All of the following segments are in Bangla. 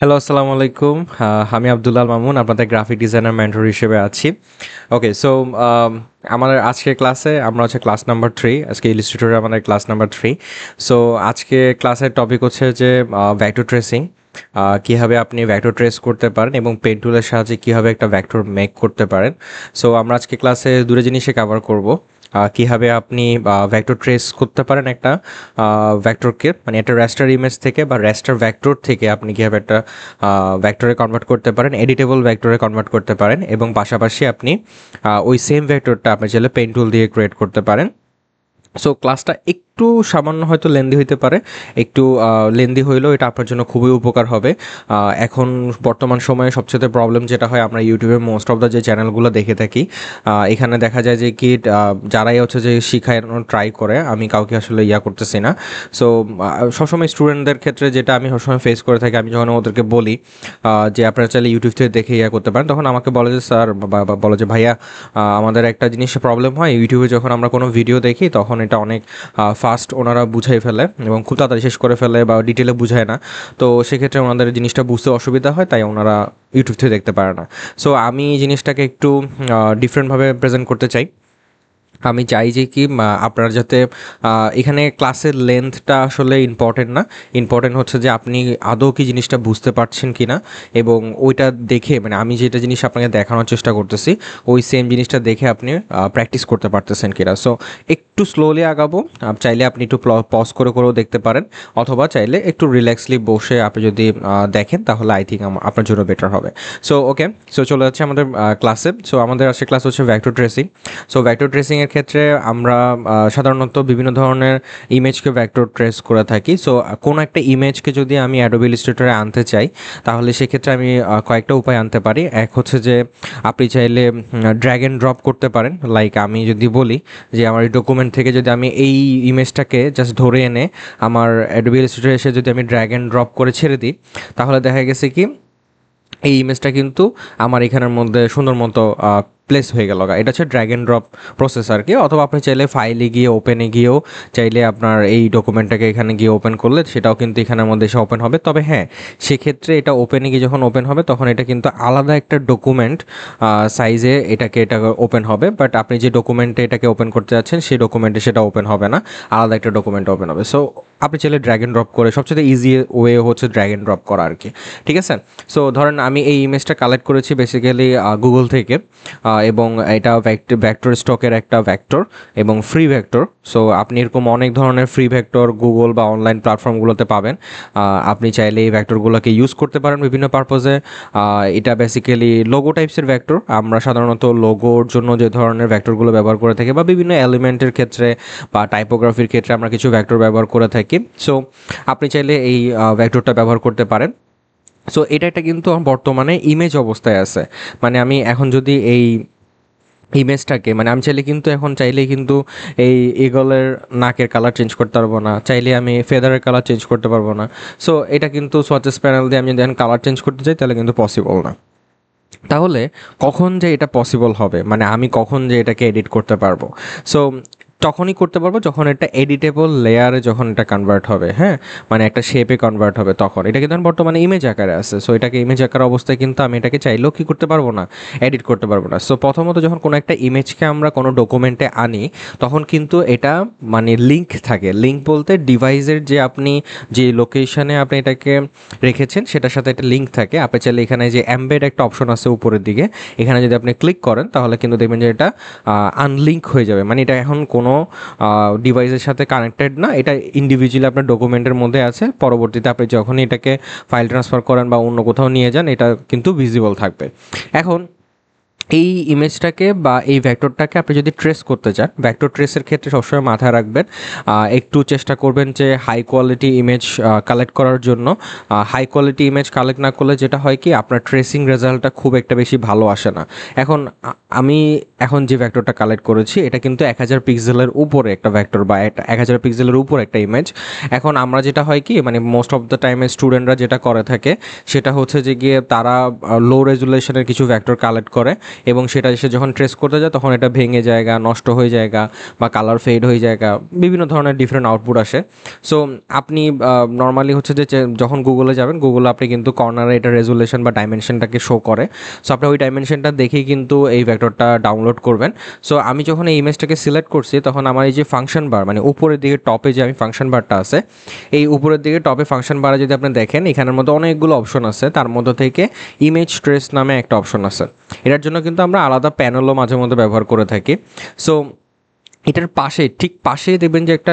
হ্যালো, আসসালামু আলাইকুম। আমি আব্দুল্লাহ আল মামুন, আপনাদের গ্রাফিক ডিজাইনার মেন্টর হিসেবে আছি। ওকে, সো আমাদের আজকের ক্লাসে আমরা হচ্ছে ক্লাস নাম্বার 3। আজকে ইলাস্ট্রেটরে আমাদের ক্লাস নাম্বার 3। সো আজকে ক্লাসের টপিক হচ্ছে যে ভেক্টর ট্রেসিং। কীভাবে আপনি ভেক্টর ট্রেস করতে পারেন এবং পেন টুলের সাহায্যে কীভাবে একটা ভেক্টর মেক করতে পারেন। সো আমরা আজকে ক্লাসে দুটো জিনিসে কভার করব। কীভাবে আপনি ভেক্টর ট্রেস করতে পারেন একটা ভেক্টরকে, মানে একটা রেস্টার ইমেজ থেকে বা রেস্টার ভেক্টর থেকে আপনি কীভাবে একটা ভেক্টরে কনভার্ট করতে পারেন, এডিটেবল ভেক্টরে কনভার্ট করতে পারেন, এবং পাশাপাশি আপনি ওই সেম ভেক্টরটা আপনি চাইলে পেন টুল দিয়ে ক্রিয়েট করতে পারেন। সো ক্লাসটা একটু সামান্য হয়তো লেন্দি হইতে পারে, একটু লেন্দি হইলেও এটা আপনার জন্য খুবই উপকার হবে। এখন বর্তমান সময়ে সবচেয়ে প্রবলেম যেটা হয়, আমরা ইউটিউবে মোস্ট অফ দ্য যে চ্যানেলগুলো দেখে থাকি, এখানে দেখা যায় যে কি যারাই হচ্ছে যে শিখানোর ট্রাই করে, আমি কাউকে আসলে করতেছি না। সো সবসময় স্টুডেন্টদের ক্ষেত্রে যেটা আমি সবসময় ফেস করে থাকি, আমি যখন ওদেরকে বলি যে আপনারা চাইলে ইউটিউব থেকে দেখে করতে পারেন, তখন আমাকে বলে যে স্যার, বলে যে ভাইয়া, আমাদের একটা জিনিস প্রবলেম হয়, ইউটিউবে যখন আমরা কোনো ভিডিও দেখি তখন এটা অনেক ফাস্ট ওনারা বুঝাই ফেলে এবং খুব তাড়াতাড়ি শেষ করে ফেলে বা ডিটেলে বুঝায় না। তো সেক্ষেত্রে ওনাদের জিনিসটা বুঝতে অসুবিধা হয়, তাই ওনারা ইউটিউব থেকে দেখতে পারে না। সো আমি এই জিনিসটাকে একটু ডিফারেন্টভাবে প্রেজেন্ট করতে চাই। আমি চাই যে কি আপনার যাতে এখানে ক্লাসের লেন্থটা আসলে ইম্পর্টেন্ট না, ইম্পর্টেন্ট হচ্ছে যে আপনি আদৌ কি জিনিসটা বুঝতে পারছেন কি না, এবং ওইটা দেখে, মানে আমি যেটা জিনিস আপনাকে দেখানোর চেষ্টা করতেছি ওই সেম জিনিসটা দেখে আপনি প্র্যাকটিস করতে পারতেছেন কিনা। সো একটু স্লোলি আগাবো, চাইলে আপনি একটু পজ করে করেও দেখতে পারেন, অথবা চাইলে একটু রিল্যাক্সলি বসে আপনি যদি দেখেন তাহলে আই থিঙ্ক আপনার জন্য বেটার হবে। সো ওকে, সো চলে যাচ্ছে আমাদের ক্লাসে। সো আমাদের আজকে ক্লাস হচ্ছে ভেক্টর ট্রেসিং। সো ভেক্টর ট্রেসিংয়ের ক্ষেত্রে আমরা সাধারণত বিভিন্ন ধরনের ইমেজকে ভেক্টর ট্রেস করে থাকি। সো কোনো একটা ইমেজকে যদি আমি অ্যাডোবি ইলাস্ট্রেটরে আনতে চাই, তাহলে সেক্ষেত্রে আমি কয়েকটা উপায় আনতে পারি। এক হচ্ছে যে আপনি চাইলে ড্র্যাগ অ্যান্ড ড্রপ করতে পারেন। লাইক আমি যদি বলি যে আমার এই ডকুমেন্ট থেকে যদি আমি এই ইমেজটাকে জাস্ট ধরে এনে আমার অ্যাডোবি ইলাস্ট্রেটরে এসে যদি আমি ড্র্যাগ অ্যান্ড ড্রপ করে ছেড়ে দিই, তাহলে দেখা গেছে কি এই ইমেজটা কিন্তু আমার এখানের মধ্যে সুন্দর মতো প্লেস হয়ে গেল। এটা হচ্ছে ড্র্যাগ অ্যান্ড ড্রপ প্রসেস আর কি। অথবা আপনি চাইলে ফাইলে গিয়ে ওপেনে গিয়েও চাইলে আপনার এই ডকুমেন্টটাকে এখানে গিয়ে ওপেন করলে সেটাও কিন্তু এখানের মধ্যে এসে ওপেন হবে। তবে হ্যাঁ, সেক্ষেত্রে এটা ওপেনে গিয়ে যখন ওপেন হবে তখন এটা কিন্তু আলাদা একটা ডকুমেন্ট সাইজে এটা ওপেন হবে। বাট আপনি যে ডকুমেন্টে এটাকে ওপেন করতে যাচ্ছেন সেই ডকুমেন্টে সেটা ওপেন হবে না, আলাদা একটা ডকুমেন্ট ওপেন হবে। সো আপনি চাইলে ড্র্যাগ অ্যান্ড ড্রপ করে, সবচেয়ে ইজি ওয়ে হচ্ছে ড্র্যাগ অ্যান্ড ড্রপ করা আর কি। ঠিক আছে। সো ধরেন আমি এই ইমেজটা কালেক্ট করেছি বেসিক্যালি গুগল থেকে, এবং এটা ভেক্টর স্টকের একটা ভেক্টর এবং ফ্রি ভেক্টর। সো আপনি এরকম অনেক ধরনের ফ্রি ভেক্টর গুগল বা অনলাইন প্ল্যাটফর্মগুলোতে পাবেন। আপনি চাইলে এই ভেক্টরগুলোকে ইউজ করতে পারেন বিভিন্ন পারপোজে। এটা বেসিক্যালি লোগো টাইপসের ভেক্টর। আমরা সাধারণত লোগোর জন্য যে ধরনের ভেক্টরগুলো ব্যবহার করে থাকি, বা বিভিন্ন এলিমেন্টের ক্ষেত্রে বা টাইপোগ্রাফির ক্ষেত্রে আমরা কিছু ভেক্টর ব্যবহার করে থাকি। সো আপনি চাইলে এই ভেক্টরটা ব্যবহার করতে পারেন। সো এটা কিন্তু আমার বর্তমানে ইমেজ অবস্থায় আছে। মানে আমি এখন যদি এই ইমেজটাকে, মানে আমি চাইলে কিন্তু এখন চাইলে কিন্তু এই ইগলের নাকের কালার চেঞ্জ করতে পারবো না, চাইলে আমি ফেদারের কালার চেঞ্জ করতে পারবো না। সো এটা কিন্তু সোয়াচেস প্যানেল দিয়ে আমি যদি এখন কালার চেঞ্জ করতে চাই তাহলে কিন্তু পসিবল না। তাহলে কখন যে এটা পসিবল হবে, মানে আমি কখন যে এটাকে এডিট করতে পারবো? সো তখনই করতে পারবো যখন এটা এডিটেবল লেয়ারে যখন এটা কনভার্ট হবে। হ্যাঁ, মানে একটা শেপে কনভার্ট হবে তখন। এটা কিন্তু বর্তমানে ইমেজ আকারে আছে। সো এটাকে ইমেজ আকার অবস্থায় কিন্তু আমি এটাকে চাইলেও কি করতে পারবো না, এডিট করতে পারবো না। সো প্রথমত যখন কোনো একটা ইমেজকে আমরা কোনো ডকুমেন্টে আনি, তখন কিন্তু এটা মানে লিঙ্ক থাকে। লিঙ্ক বলতে ডিভাইসের যে আপনি যে লোকেশনে আপনি এটাকে রেখেছেন সেটার সাথে একটা লিঙ্ক থাকে। আপনি চাইলে এখানে যে এমবেড একটা অপশন আছে উপরের দিকে, এখানে যদি আপনি ক্লিক করেন তাহলে কিন্তু দেখবেন যে এটা আনলিঙ্ক হয়ে যাবে। মানে এটা এখন কোনো ডিভাইসের সাথে কানেক্টেড না, এটা ইন্ডিভিজুয়ালি আপনার ডকুমেন্টের মধ্যে আছে। পরবর্তীতে আপনি যখনই এটাকে ফাইল ট্রান্সফার করেন বা অন্য কোথাও নিয়ে যান, এটা কিন্তু ভিজিবল থাকবে। এখন এই ইমেজটাকে বা এই ভেক্টরটাকে আপনি যদি ট্রেস করতে চান, ভেক্টর ট্রেসের ক্ষেত্রে সবসময় মাথায় রাখবেন, একটু চেষ্টা করবেন যে হাই কোয়ালিটি ইমেজ কালেক্ট করার জন্য। হাই কোয়ালিটি ইমেজ কালেক্ট না করলে যেটা হয় কি, আপনার ট্রেসিং রেজাল্টটা খুব একটা বেশি ভালো আসে না। এখন আমি এখন যে ভেক্টরটা কালেক্ট করেছি এটা কিন্তু 1000 পিক্সেলের উপরে একটা ভেক্টর, বা 1000 পিক্সেলের উপর একটা ইমেজ। এখন আমরা যেটা হয় কি, মানে মোস্ট অফ দ্য টাইমে স্টুডেন্টরা যেটা করে থাকে সেটা হচ্ছে যে গিয়ে তারা লো রেজুলেশনের কিছু ভেক্টর কালেক্ট করে, এবং সেটা সে যখন ট্রেস করতে যায় তখন এটা ভেঙে জায়গা, নষ্ট হয়ে জায়গা বা কালার ফেড হয়ে জায়গা, বিভিন্ন ধরনের ডিফারেন্ট আউটপুট আসে। সো আপনি নর্মালি হচ্ছে যে যখন গুগলে যাবেন, গুগলে আপনি কিন্তু কর্নারে এটা রেজুলেশন বা ডাইমেনশনটাকে শো করে। সো আপনি ওই ডাইমেনশনটা দেখেই কিন্তু এই ভেক্টরটা ডাউনলোড করবেন। সো আমি যখন এই ইমেজটাকে সিলেক্ট করছি তখন আমার এই যে ফাংশন বার, মানে উপরের দিকে টপে যে আমি ফাংশন বারটা আছে, এই উপরের দিকে টপে ফাংশন বারে যদি আপনি দেখেন এখানের মধ্যে অনেকগুলো অপশন আছে, তার মধ্যে থেকে ইমেজ ট্রেস নামে একটা অপশন আছে। এটার জন্য কিন্তু আমরা আলাদা প্যানেলও মাঝে মধ্যে ব্যবহার করে থাকি। সো এটার পাশে, ঠিক পাশেই দেখবেন যে একটা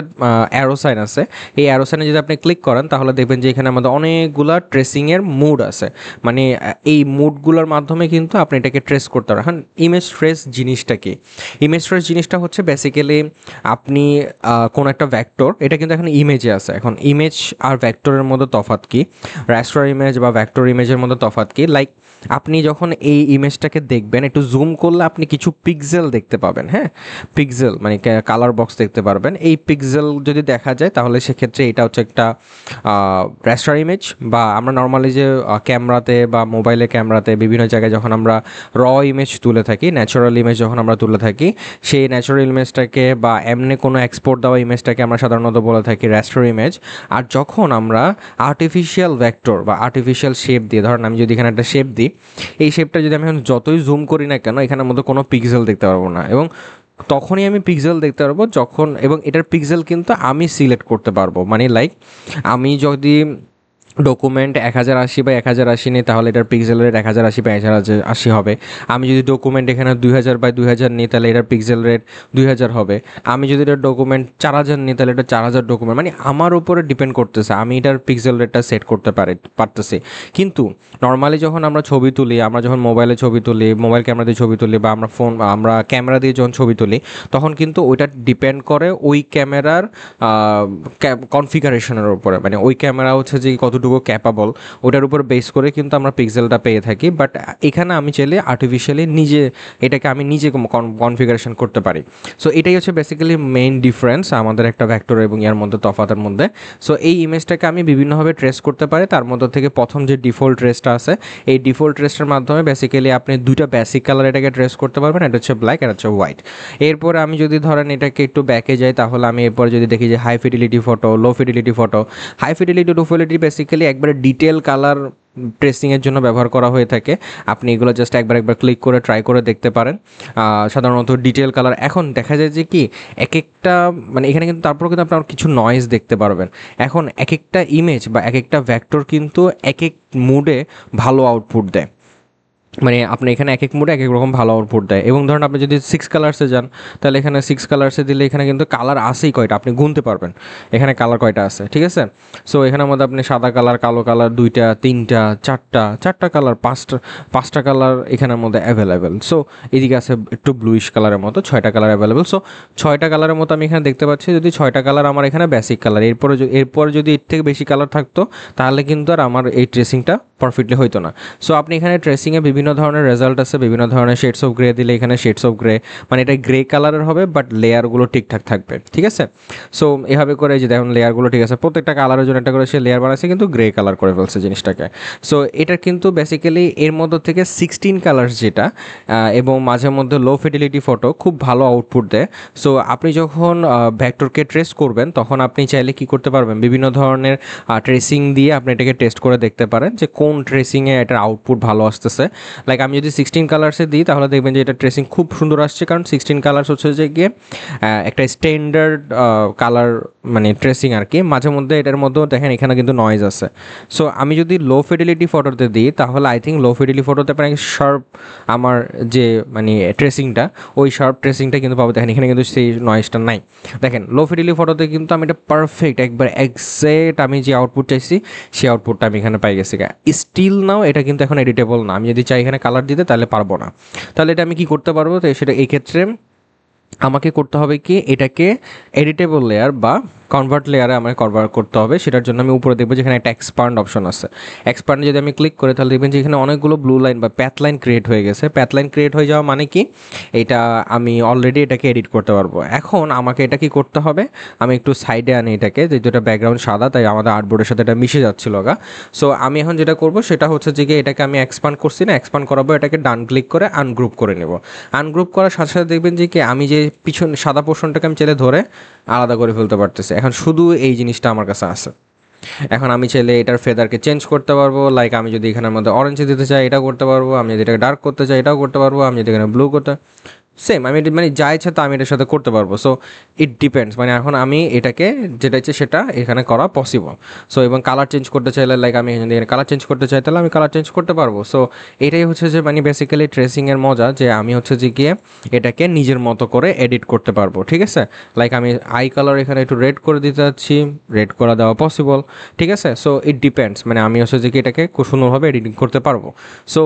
অ্যারো সাইন আছে। এই অ্যারো সাইনে যদি আপনি ক্লিক করেন তাহলে দেখবেন যে এখানে আমাদের অনেকগুলা ট্রেসিংয়ের মুড আছে, মানে এই মুডগুলোর মাধ্যমে কিন্তু আপনি এটাকে ট্রেস করতে পারেন। এখন ইমেজ ট্রেস জিনিসটা কি? ইমেজ ট্রেস জিনিসটা হচ্ছে বেসিক্যালি আপনি কোনো একটা ভেক্টর, এটা কিন্তু এখন ইমেজে আছে, এখন ইমেজ আর ভেক্টরের মধ্যে তফাৎ কি, রাস্টার ইমেজ বা ভেক্টর ইমেজের মধ্যে তফাৎ কি? লাইক আপনি যখন এই ইমেজটাকে দেখবেন, একটু জুম করলে আপনি কিছু পিক্সেল দেখতে পাবেন। হ্যাঁ, পিক্সেল মানে কালার বক্স দেখতে পারবেন। এই পিক্সেল যদি দেখা যায় তাহলে সেক্ষেত্রে এটা হচ্ছে একটা রেস্টার ইমেজ, বা আমরা নর্মালি যে ক্যামেরাতে বা মোবাইলের ক্যামেরাতে বিভিন্ন জায়গায় যখন আমরা র ইমেজ তুলে থাকি, ন্যাচারাল ইমেজ যখন আমরা তুলে থাকি, সেই ন্যাচারাল ইমেজটাকে বা এমনি কোনো এক্সপোর্ট দেওয়া ইমেজটাকে আমরা সাধারণত বলে থাকি রেস্টার ইমেজ। আর যখন আমরা আর্টিফিশিয়াল ভেক্টর বা আর্টিফিশিয়াল শেপ দিয়ে, ধরেন আমি যদি এখানে একটা শেপ দিই, এই শেপটা যদি আমি এখন যতই জুম করি না কেন এখানের মধ্যে কোনো পিক্সেল দেখতে পারবো না, এবং তখনই আমি পিক্সেল দেখতে পারবো যখন, এবং এটার পিক্সেল কিন্তু আমি সিলেক্ট করতে পারবো। মানে লাইক আমি যদি ডকুমেন্ট 1080 বাই 1080 নিই তাহলে এটার পিক্সেল রেট 1080 বাই 1080 হবে। আমি যদি ডকুমেন্ট এখানে 2000 বাই 2000 নিই তাহলে এটার পিক্সেল রেট 2000 হবে। আমি যদি এটার ডকুমেন্ট 4000 নিই তাহলে এটা 4000 ডকুমেন্ট, মানে আমার উপরে ডিপেন্ড করতেছে আমি এটার পিক্সেল রেটটা সেট করতে পারতেছি। কিন্তু নর্মালি যখন আমরা ছবি তুলি, আমরা যখন মোবাইলে ছবি তুলি, মোবাইল ক্যামেরা দিয়ে ছবি তুলি, বা আমরা ক্যামেরা দিয়ে যখন ছবি তুলি, তখন কিন্তু ওইটা ডিপেন্ড করে ওই ক্যামেরার কনফিগারেশনের উপরে, মানে ওই ক্যামেরা হচ্ছে যে কতটুকু ক্যাপাবল, ওটার উপর বেস করে কিন্তু আমরা পিক্সেলটা পেয়ে থাকি। বাট এখানে আমি চাইলে আর্টিফিশিয়ালি নিজে এটাকে আমি নিজে কনফিগারেশন করতে পারি। সো এটাই হচ্ছে বেসিক্যালি মেইন ডিফারেন্স আমাদের একটা ভেক্টর এবং ইয়ার মধ্যে তফাতের মধ্যে। সো এই ইমেজটাকে আমি বিভিন্নভাবে ট্রেস করতে পারি। তার মধ্যে থেকে প্রথম যে ডিফল্ট ট্রেসটা আছে, এই ডিফল্ট ট্রেসটার মাধ্যমে বেসিক্যালি আপনি দুইটা বেসিক কালার এটাকে ট্রেস করতে পারবেন, এটা হচ্ছে ব্ল্যাক, এটা হচ্ছে হোয়াইট। এরপর আমি যদি ধরেন এটাকে একটু ব্যাকে যাই তাহলে আমি এরপর যদি দেখি যে হাই ফিডিলিটি ফটো, লো ফিডিলিটি ফটো, হাই ফিডিলিটি লো ফিডিলিটি বেসিক্যালি একবারে ডিটেল কালার ট্রেসিংয়ের জন্য ব্যবহার করা হয়ে থাকে। আপনি এগুলো জাস্ট একবার ক্লিক করে ট্রাই করে দেখতে পারেন। সাধারণত ডিটেল কালার এখন দেখা যায় যে কি এক একটা, মানে এখানে কিন্তু তারপর কিন্তু আপনার কিছু নয়েজ দেখতে পারবেন। এখন এক একটা ইমেজ বা এক একটা ভেক্টর কিন্তু এক এক মুডে ভালো আউটপুট দেয়, মানে আপনি এখানে এক এক মুডে এক এক রকম ভালো আউটপুট দেয়। এবং ধরুন আপনি যদি 6 কালার্সে যান তাহলে এখানে 6 কালার্সে দিলে এখানে কিন্তু কালার আসেই কয়টা, আপনি গুনতে পারবেন এখানে কালার কয়টা আছে, ঠিক আছে। সো এখানের মধ্যে আপনি সাদা কালার, কালো কালার 2টা, 3টা, 4টা কালার, 5টা কালার এখানের মধ্যে অ্যাভেলেবেল। সো এদিকে আছে একটু ব্লুইশ কালারের মতো 6টা কালার অ্যাভেলেবেল। সো 6টা কালারের মতো আমি এখানে দেখতে পাচ্ছি। যদি 6টা কালার আমার এখানে বেসিক কালার, এরপরে যদি এর থেকে বেশি কালার থাকতো তাহলে কিন্তু আর আমার এই ট্রেসিংটা পারফেক্টলি হইতো না। সো আপনি এখানে ট্রেসিংয়ে বিভিন্ন ধরনের রেজাল্ট আছে, বিভিন্ন ধরনের শেডস অফ গ্রে দিলে এখানে শেডস অফ গ্রে, মানে এটা গ্রে কালারের হবে বাট লেয়ারগুলো ঠিকঠাক থাকবে, ঠিক আছে। সো এভাবে করে যে দেখুন লেয়ারগুলো ঠিক আছে, প্রত্যেকটা কালারের জন্য একটা করে সে লেয়ার বানাচ্ছে কিন্তু গ্রে কালার করে ফেলছে জিনিসটাকে। সো এটা কিন্তু বেসিক্যালি এর মধ্যে থেকে 16 কালার্স যেটা, এবং মাঝে মধ্যে লো ফিডিলিটি ফটো খুব ভালো আউটপুট দেয়। সো আপনি যখন ভেক্টরকে ট্রেস করবেন তখন আপনি চাইলে কি করতে পারবেন, বিভিন্ন ধরনের ট্রেসিং দিয়ে আপনি এটাকে টেস্ট করে দেখতে পারেন যে কোন ট্রেসিংয়ে এটার আউটপুট ভালো আসতেছে। লাইক আমি যদি 16 কালার্সে দিই তাহলে দেখবেন যে এটা ট্রেসিং খুব সুন্দর আসছে, কারণ 16 কালার্স হচ্ছে যে গিয়ে একটা স্ট্যান্ডার্ড কালার মানে ট্রেসিং আর কি। মাঝে মধ্যে এটার মধ্যেও দেখেন এখানে কিন্তু নয়েজ আছে। সো আমি যদি লো ফিডিলিটি ফটোতে দিই তাহলে আই থিঙ্ক লো ফিডিলিটি ফটোতে আপনার শার্প আমার যে মানে ট্রেসিংটা, ওই শার্প ট্রেসিংটা কিন্তু পাবো। দেখেন এখানে কিন্তু সেই নয়েজটা নাই। দেখেন লো ফিডিলিটি ফটোতে কিন্তু আমি এটা পারফেক্ট একবার এক্সাক্ট আমি যে আউটপুট চাইছি সেই আউটপুটটা আমি এখানে পাই গেছি। স্টিল নাও এটা কিন্তু এখন এডিটেবল না, আমি যদি চাই এখানে কালার দিতে তাহলে পারবো না। তাহলে এটা আমি কি করতে পারবো, তো সেটা এই ক্ষেত্রে আমাকে করতে হবে কি, এটাকে এডিটেবল লেয়ার বা কনভার্ট লেয়ারে আমার কনভার্ট করতে হবে। সেটার জন্য আমি উপরে দেখবো যেখানে একটা এক্সপান্ড অপশন আছে। এক্সপান্ডে যদি আমি ক্লিক করি তাহলে দেখবেন যে এখানে অনেকগুলো ব্লু লাইন বা প্যাথ লাইন ক্রিয়েট হয়ে গেছে। প্যাথ লাইন ক্রিয়েট হয়ে যাওয়া মানে কি, এটা আমি অলরেডি এটাকে এডিট করতে পারবো। এখন আমাকে এটা কি করতে হবে, আমি একটু সাইডে আনি এটাকে, যেহেতু এটা ব্যাকগ্রাউন্ড সাদা তাই আমাদের আর্টবোর্ডের সাথে এটা মিশে যাচ্ছিল গা। সো আমি এখন যেটা করবো সেটা হচ্ছে যে এটাকে আমি এক্সপান্ড করছি না, এক্সপান্ড করাবো, এটাকে ডান ক্লিক করে আনগ্রুপ করে নেব। আনগ্রুপ করার সাথে সাথে দেখবেন যে কি আমি যে পিছন সাদা পোর্শনটাকে আমি চাইলে ধরে আলাদা করে ফেলতে পারতেছি। এখন শুধু এই জিনিসটা আমার কাছে আছে। এখন আমি চাইলে এটার ফেদারকে চেঞ্জ করতে পারবো, লাইক আমি যদি এখানের মধ্যে অরেঞ্জ দিতে চাই এটাও করতে পারবো, আমি যদি এটাকে ডার্ক করতে চাই এটাও করতে পারবো, আমি যদি এখানে ব্লু করতে, সেম আমি মানে যা ইচ্ছা তা আমি এটার সাথে করতে পারবো। সো ইট ডিপেন্ডস, মানে এখন আমি এটাকে যেটা ইচ্ছে সেটা এখানে করা পসিবল। সো এবং কালার চেঞ্জ করতে চাইলে, লাইক আমি যদি কালার চেঞ্জ করতে চাই তাহলে আমি কালার চেঞ্জ করতে পারবো। সো এটাই হচ্ছে যে মানে বেসিক্যালি ট্রেসিংয়ের মজা, যে আমি হচ্ছে যে গিয়ে এটাকে নিজের মতো করে এডিট করতে পারবো। ঠিক আছে, লাইক আমি আই কালার এখানে একটু রেড করে দিতে চাচ্ছি, রেড করা দেওয়া পসিবল। ঠিক আছে, সো ইট ডিপেন্ডস, মানে আমি হচ্ছে যে কি এটাকে খুব সুন্দরভাবে এডিটিং করতে পারবো। সো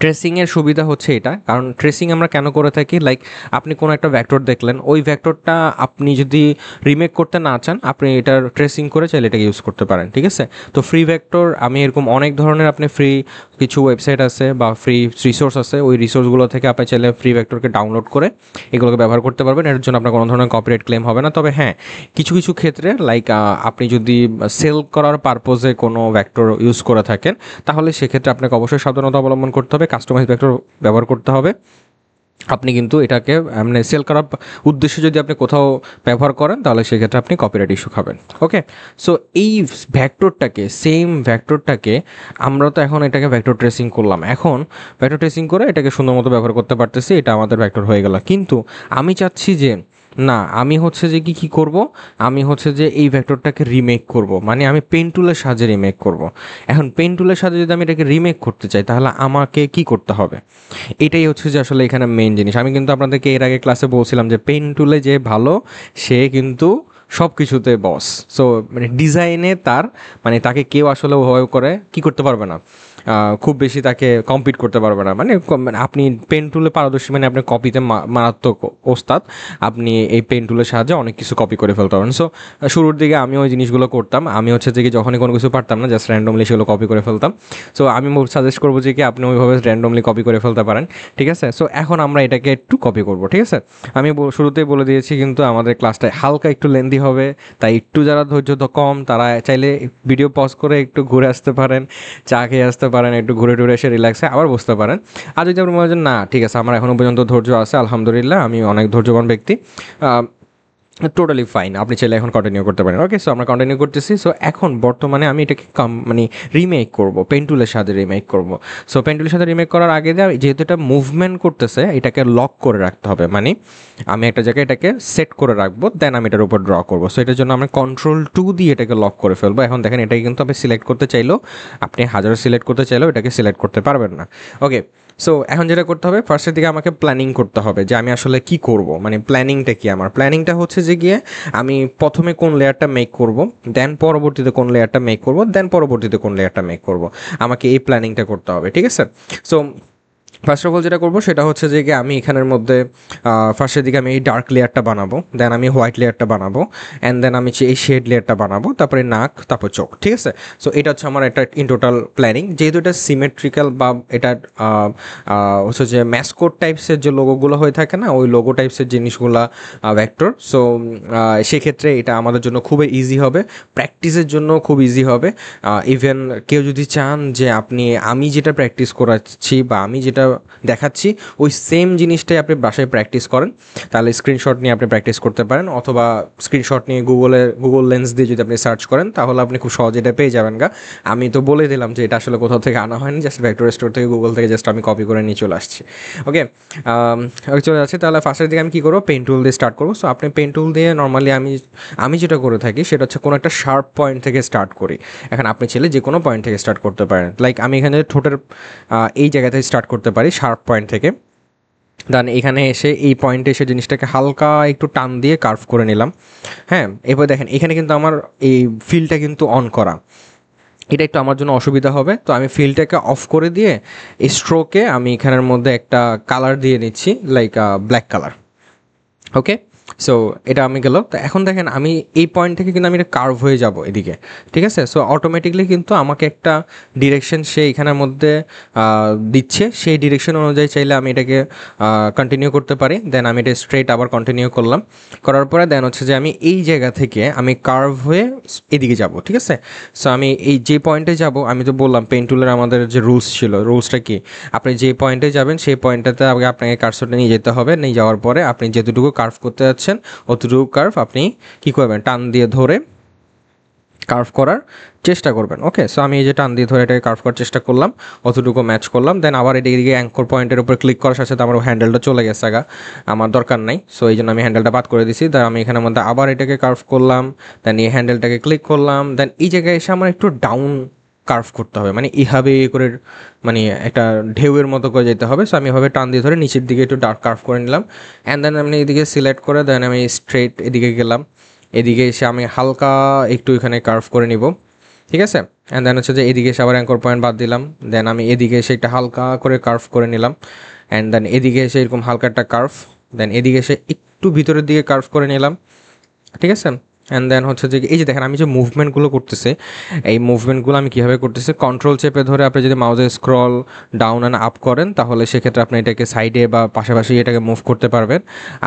ট্রেসিংয়ের সুবিধা হচ্ছে এটা, কারণ ট্রেসিং আমরা কেন করে থাকি, লাইক আপনি কোনো একটা ভ্যাক্টর দেখলেন, ওই ভ্যাক্টরটা আপনি যদি রিমেক করতে না চান আপনি এটার ট্রেসিং করে চাইলে এটাকে ইউজ করতে পারেন। ঠিক আছে, তো ফ্রি ভ্যাক্টর আমি এরকম অনেক ধরনের, আপনি ফ্রি কিছু ওয়েবসাইট আছে বা ফ্রি রিসোর্স আছে, ওই রিসোর্সগুলো থেকে আপনি চাইলে ফ্রি ভ্যাক্টরকে ডাউনলোড করে এগুলোকে ব্যবহার করতে পারবেন। এর জন্য আপনার কোনো ধরনের কপিরাইট ক্লেম হবে না। তবে হ্যাঁ, কিছু কিছু ক্ষেত্রে লাইক আপনি যদি সেল করার পারপোজে কোনো ভ্যাক্টর ইউজ করে থাকেন তাহলে সেক্ষেত্রে আপনাকে অবশ্যই সাবধানতা অবলম্বন করতে হবে, কাস্টমাইজ ভেক্টর ব্যবহার করতে হবে। আপনি কিন্তু এটাকে মানে সেল করার উদ্দেশ্যে যদি আপনি কোথাও ব্যবহার করেন তাহলে সেক্ষেত্রে আপনি কপিরাইট ইস্যু খাবেন। ওকে, সো এই ভ্যাক্টরটাকে, সেম ভ্যাক্টরটাকে আমরা তো এখন এটাকে ভ্যাক্টর ট্রেসিং করলাম, এখন ভ্যাক্টর ট্রেসিং করে এটাকে সুন্দর মতো ব্যবহার করতে পারতেছি, এটা আমাদের ভ্যাক্টর হয়ে গেল। কিন্তু আমি চাচ্ছি যে না, আমি হচ্ছে যে কি করব, আমি হচ্ছে যে এই ভেক্টরটাকে রিমেক করব, মানে আমি পেন টুলের সাহায্যে রিমেক করব। এখন পেন টুলের সাহায্যে যদি আমি এটাকে রিমেক করতে চাই তাহলে আমাকে কি করতে হবে, এটাই হচ্ছে যে আসলে এখানে মেইন জিনিস। আমি কিন্তু আপনাদেরকে এর আগে ক্লাসে বলছিলাম যে পেন টুলে যে ভালো সে কিন্তু সব কিছুতে বস। সো মানে ডিজাইনে তার মানে তাকে কেউ আসলে ওভাবে করে কি করতে পারবে না, খুব বেশি তাকে কম্পিট করতে পারবে না। মানে মানে আপনি পেন টুলে পারদর্শী, মানে আপনি কপিতে মারাত্মক ওস্তাদ, আপনি এই পেন টুলের সাহায্যে অনেক কিছু কপি করে ফেলতে পারেন। সো শুরুর দিকে আমি ওই জিনিসগুলো করতাম, আমি হচ্ছে যে কি যখনই কোনো কিছু পারতাম না জাস্ট র্যান্ডমলি সেগুলো কপি করে ফেলতাম। সো আমি সাজেস্ট করবো যে কি আপনি ওইভাবে র্যান্ডমলি কপি করে ফেলতে পারেন। ঠিক আছে, সো এখন আমরা এটাকে একটু কপি করবো। ঠিক আছে, আমি শুরুতেই বলে দিয়েছি কিন্তু আমাদের ক্লাসটা হালকা একটু লেন্দি হবে, তাই একটু যারা ধৈর্য কম তারা চাইলে ভিডিও পজ করে একটু ঘুরে আসতে পারেন, চা খেয়ে আসতে পারেন, একটু ঘুরে টুরে এসে রিল্যাক্সে আবার বসতে পারেন। আর যদি আপনার মনে হয় না ঠিক আছে আমার এখনও পর্যন্ত ধৈর্য আছে, আলহামদুলিল্লাহ আমি অনেক ধৈর্যবান ব্যক্তি, টোটালি ফাইন, আপনি চাইলে এখন কন্টিনিউ করতে পারেন। ওকে, সো আমরা কন্টিনিউ করতেছি। সো এখন বর্তমানে আমি এটাকে মানে রিমেক করবো, পেন্টুলের সাথে রিমেক করবো। সো পেন্টুলের সাথে রিমেক করার আগে যেহেতু এটা মুভমেন্ট করতেছে এটাকে লক করে রাখতে হবে, মানে আমি একটা জায়গায় এটাকে সেট করে রাখবো, দেন আমি এটার উপর ড্র করবো। সো এটার জন্য আমি Ctrl+2 দিয়ে এটাকে লক করে ফেলবো। এখন দেখেন এটাকে কিন্তু আপনি সিলেক্ট করতে চাইলেও, আপনি হাজারো সিলেক্ট করতে চাইলেও এটাকে সিলেক্ট করতে পারবেন না। ওকে, সো এখন যেটা করতে হবে, ফার্স্টের দিকে আমাকে প্ল্যানিং করতে হবে যে আমি আসলে কি করব, মানে প্ল্যানিংটা কি। আমার প্ল্যানিংটা হচ্ছে যে গিয়ে আমি প্রথমে কোন লেয়ারটা মেক করব, দেন পরবর্তীতে কোন লেয়ারটা মেক করব, দেন পরবর্তীতে কোন লেয়ারটা মেক করব, আমাকে এই প্ল্যানিংটা করতে হবে। ঠিক আছে, সো ফার্স্ট অফ অল যেটা করবো সেটা হচ্ছে যে আমি এখানের মধ্যে ফার্স্টের দিকে আমি এই ডার্ক লেয়ারটা বানাবো, দেন আমি হোয়াইট লেয়ারটা বানাবো, অ্যান্ড দেন আমি এই শেড লেয়ারটা বানাবো, তারপরে নাক, তারপর চোখ। ঠিক আছে, সো এটা হচ্ছে আমার একটা ইন টোটাল প্ল্যানিং। যেহেতু এটা সিমেট্রিক্যাল বা এটা হচ্ছে যে ম্যাসকোট টাইপসের যে লোগোগুলো হয়ে থাকে না, ওই লোগো টাইপসের জিনিসগুলা ভেক্টর। সো সেক্ষেত্রে এটা আমাদের জন্য খুবই ইজি হবে, প্র্যাকটিসের জন্য খুব ইজি হবে। ইভেন কেউ যদি চান যে আমি যেটা প্র্যাকটিস করাচ্ছি বা আমি যেটা দেখাচ্ছি ওই সেম জিনিসটাই আপনি বাসায় প্র্যাকটিস করেন, তাহলে স্ক্রিনশট নিয়ে আপনি প্র্যাকটিস করতে পারেন, অথবা স্ক্রিনশট নিয়ে গুগল লেন্স দিয়ে যদি আপনি সার্চ করেন তাহলে আপনি খুব সহজে এটা পেয়ে যাবেন গা। আমি তো বলে দিলাম যে এটা আসলে কোথাও থেকে আনা হয়নি, জাস্ট ভেক্টর স্টোর থেকে, গুগল থেকে জাস্ট আমি কপি করে নিয়ে চলে আসছি। ওকে, চলে যাচ্ছে। তাহলে ফার্স্টের দিকে আমি কী করবো, পেন টুল দিয়ে স্টার্ট করবো। সো আপনি পেন টুল দিয়ে নর্মালি আমি যেটা করে থাকি সেটা হচ্ছে কোনো একটা শার্প পয়েন্ট থেকে স্টার্ট করি। এখন আপনি চাইলে যে কোনো পয়েন্ট থেকে স্টার্ট করতে পারেন, লাইক আমি এখানে ঠোঁটের এই জায়গা থেকে স্টার্ট করতে পারি শার্প পয়েন্ট থেকে, দেন এখানে এসে এই পয়েন্টে এসে জিনিসটাকে হালকা একটু টান দিয়ে কার্ভ করে নিলাম। হ্যাঁ, এবার দেখেন এখানে কিন্তু আমার এই ফিলটা কিন্তু অন করা, এটা একটু আমার জন্য অসুবিধা হবে, তো আমি ফিলটাকে অফ করে দিয়ে স্ট্রোকে আমি এখানের মধ্যে একটা কালার দিয়ে নিচ্ছি, লাইক ব্ল্যাক কালার। ওকে, সো এটা আমি গেল। তো এখন দেখেন আমি এই পয়েন্ট থেকে কিন্তু আমি এটা কার্ভ হয়ে যাব এদিকে, ঠিক আছে? সো অটোমেটিকলি কিন্তু আমাকে একটা ডিরেকশন সে এখানের মধ্যে দিচ্ছে, সেই ডিরেকশন অনুযায়ী চাইলে আমি এটাকে কন্টিনিউ করতে পারি। দেন আমি এটা স্ট্রেট আবার কন্টিনিউ করলাম, করার পরে দেন হচ্ছে যে আমি এই জায়গা থেকে আমি কার্ভ হয়ে এদিকে যাব, ঠিক আছে? সো আমি এই যে পয়েন্টে যাব, আমি তো বললাম পেন টুলের আমাদের যে রুলস ছিল, রুলসটা কি, আপনি যে পয়েন্টে যাবেন সেই পয়েন্টটাতে আগে আপনাকে কার্সরটা নিয়ে যেতে হবে, নিয়ে যাওয়ার পরে আপনি যেতটুকু কার্ভ করতে যাচ্ছেন অতটুকু কার্ভ আপনি কী করবেন, টান দিয়ে ধরে কার্ভ করার চেষ্টা করবেন। ওকে, সো আমি এই যে টান দিয়ে ধরে এটাকে কার্ভ করার চেষ্টা করলাম, অতটুকু ম্যাচ করলাম। দেন আবার এদিকে অ্যাঙ্কর পয়েন্টের উপর ক্লিক করার সাথে সাথে আমার হ্যান্ডেলটা চলে গেছে আগা, আমার দরকার নাই। সো এই জন্য আমি হ্যান্ডেলটা বাদ করে দিছি। দেন আমি এখানের মধ্যে আবার এটাকে কার্ভ করলাম, দেন এই হ্যান্ডেলটাকে ক্লিক করলাম। দেন এই জায়গায় এসে আমার একটু ডাউন কার্ভ করতে হবে, মানে এইভাবে করে, মানে একটা ঢেউয়ের মতো করে যেতে হবে। সো আমি এভাবে টান দিয়ে ধরে নিচের দিকে একটু ডার্ক কার্ভ করে নিলাম। অ্যান্ড দেন আমি এদিকে সিলেক্ট করে দেন আমি স্ট্রেট এদিকে গেলাম। এদিকে এসে আমি হালকা একটু এখানে কার্ভ করে নিব, ঠিক আছে? অ্যান্ড দেন হচ্ছে যে এদিকে এসে আবার অ্যাঙ্কর পয়েন্ট বাদ দিলাম। দেন আমি এদিকে এসে একটা হালকা করে কার্ভ করে নিলাম। অ্যান্ড দেন এদিকে এসে এরকম হালকা একটা কার্ভ, দেন এদিকে এসে একটু ভিতরের দিকে কার্ভ করে নিলাম, ঠিক আছে? অ্যান্ড দেন হচ্ছে যে এই যে দেখেন আমি যে মুভমেন্টগুলো করতেছি, এই মুভমেন্টগুলো আমি কীভাবে করতেছি, কন্ট্রোল চেপে ধরে আপনি যদি মাউসে স্ক্রল ডাউন অ্যান্ড আপ করেন তাহলে সেক্ষেত্রে আপনি এটাকে সাইডে বা পাশাপাশি এটাকে মুভ করতে পারবেন।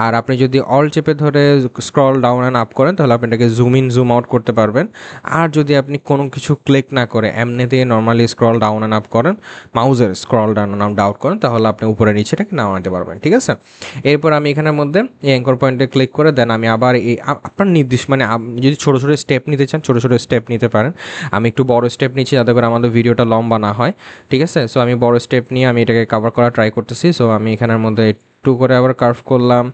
আর আপনি যদি অল চেপে ধরে স্ক্রল ডাউন অ্যান্ড আপ করেন তাহলে আপনি এটাকে জুম ইন জুম আউট করতে পারবেন। আর যদি আপনি কোনো কিছু ক্লিক না করে এমনিতে normally scroll down and up করেন, মাউসের স্ক্রল ডাউন অ্যান্ড আউট করেন, তাহলে আপনি উপরে নিচে এটাকে নামাতে পারবেন, ঠিক আছে? এরপর আমি এখানের মধ্যে এই অ্যাঙ্কর পয়েন্টে ক্লিক করে দেন আমি আবার এই আপনার নির্দিষ্ট, মানে যদি ছোটো ছোটো স্টেপ নিতে চান ছোটো ছোটো স্টেপ নিতে পারেন। আমি একটু বড় স্টেপ নিচ্ছি যাতে করে আমাদের ভিডিওটা লম্বা না হয়, ঠিক আছে? সো আমি বড় স্টেপ নিয়ে আমি এটাকে কভার করা ট্রাই করতেছি। সো আমি এখানের মধ্যে একটু করে আবার কার্ভ করলাম,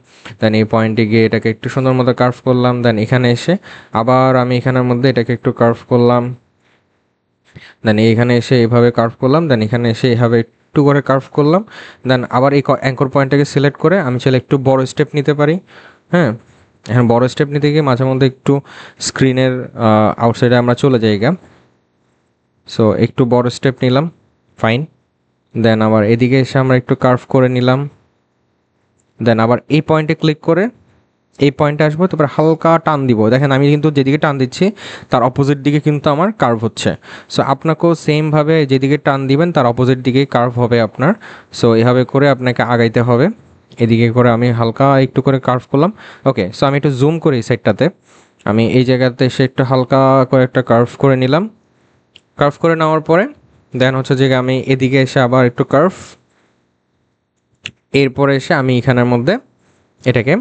দেন এই পয়েন্টে গিয়ে এটাকে একটু সুন্দর মতো কার্ভ করলাম। দেন এখানে এসে আবার আমি এখানের মধ্যে এটাকে একটু কার্ভ করলাম, দেন এইখানে এসে এইভাবে কার্ভ করলাম, দেন এখানে এসে এইভাবে একটু করে কার্ভ করলাম। দেন আবার এই অ্যাঙ্কর পয়েন্টটাকে সিলেক্ট করে আমি চাইলে একটু বড় স্টেপ নিতে পারি। হ্যাঁ, এখন বড় স্টেপ নিতে গিয়ে মাঝে মধ্যে একটু স্ক্রিনের আউটসাইডে আমরা চলে যাই গা। সো একটু বড় স্টেপ নিলাম, ফাইন। দেন আবার এদিকে এসে আমরা একটু কার্ভ করে নিলাম। দেন আবার এই পয়েন্টে ক্লিক করে এই পয়েন্টে আসবো, তারপর হালকা টান দিব। দেখেন আমি কিন্তু যেদিকে টান দিচ্ছি তার অপোজিট দিকে কিন্তু আমার কার্ভ হচ্ছে। সো আপনাকেও সেমভাবে যেদিকে টান দিবেন তার অপোজিট দিকেই কার্ভ হবে আপনার। সো এভাবে করে আপনাকে আগাইতে হবে। এদিকে করে আমি হালকা একটু করে কার্ভ করলাম। ওকে, সো আমি একটু জুম করি এই সাইডটাতে, আমি এই জায়গাতে এসে একটু হালকা করে একটা কার্ভ করে নিলাম। কার্ভ করে নেওয়ার পরে দেন হচ্ছে যে আমি এদিকে এসে আবার একটু কার্ভ, এরপরে এসে আমি এখানের মধ্যে এটাকে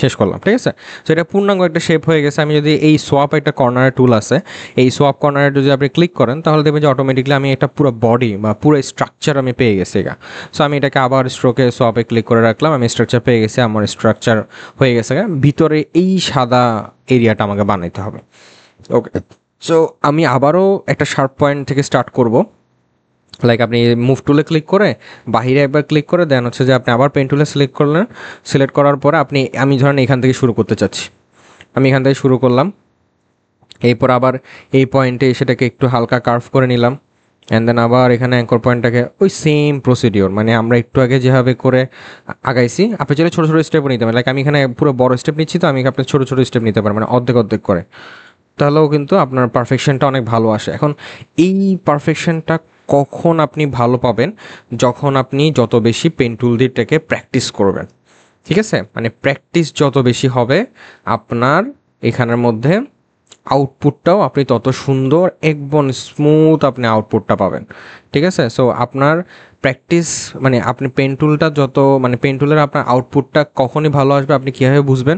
শেষ করলাম, ঠিক আছে? সো এটা পূর্ণাঙ্গ একটা শেপ হয়ে গেছে। আমি যদি এই সোয়াপ একটা কর্নারের টুল আছে, এই সোয়াপ কর্নারে যদি আপনি ক্লিক করেন তাহলে দেখবেন যে অটোমেটিকলি আমি একটা পুরো বডি বা পুরো স্ট্রাকচার আমি পেয়ে গেছি গা। সো আমি এটাকে আবার স্ট্রোকে সোয়াপে ক্লিক করে রাখলাম, আমি স্ট্রাকচার পেয়ে গেছি, আমার স্ট্রাকচার হয়ে গেছে গা। ভিতরে এই সাদা এরিয়াটা আমাকে বানাইতে হবে। ওকে, সো আমি আবারও একটা শার্প পয়েন্ট থেকে স্টার্ট করব। লাইক আপনি মুভ টুলে ক্লিক করে বাহিরে একবার ক্লিক করে দেন হচ্ছে যে আপনি আবার পেন টুলে সিলেক্ট করলেন। সিলেক্ট করার পরে আমি ধরেন এখান থেকে শুরু করতে চাচ্ছি, আমি এখান থেকে শুরু করলাম। এরপর আবার এই পয়েন্টে সেটাকে একটু হালকা কার্ভ করে নিলাম। অ্যান্ড দেন আবার এখানে অ্যাঙ্কর পয়েন্টটাকে ওই সেম প্রসিডিওর, মানে আমরা একটু আগে যেভাবে করে আগাইছি, আপনি চাইলে ছোটো ছোটো স্টেপও নিতে পারেন। লাইক আমি এখানে পুরো বড় স্টেপ নিচ্ছি, তো আমি আপনি ছোটো ছোটো স্টেপ নিতে পারেন, মানে অর্ধেক অর্ধেক করে, তাহলেও কিন্তু আপনার পারফেকশনটা অনেক ভালো আসে। এখন এই পারফেকশনটা কখন আপনি ভালো পাবেন, যখন আপনি যত বেশি পেন টুল দিয়েটাকে প্র্যাকটিস করবেন, ঠিক আছে? মানে প্র্যাকটিস যত বেশি হবে আপনার এখানের মধ্যে আউটপুটটাও আপনি তত সুন্দর একদম স্মুথ আপনি আউটপুটটা পাবেন, ঠিক আছে? সো আপনার প্র্যাকটিস, মানে আপনি পেন টুলটা যত, মানে পেন টুলের আপনার আউটপুটটা কখনই ভালো আসবে আপনি কীভাবে বুঝবেন,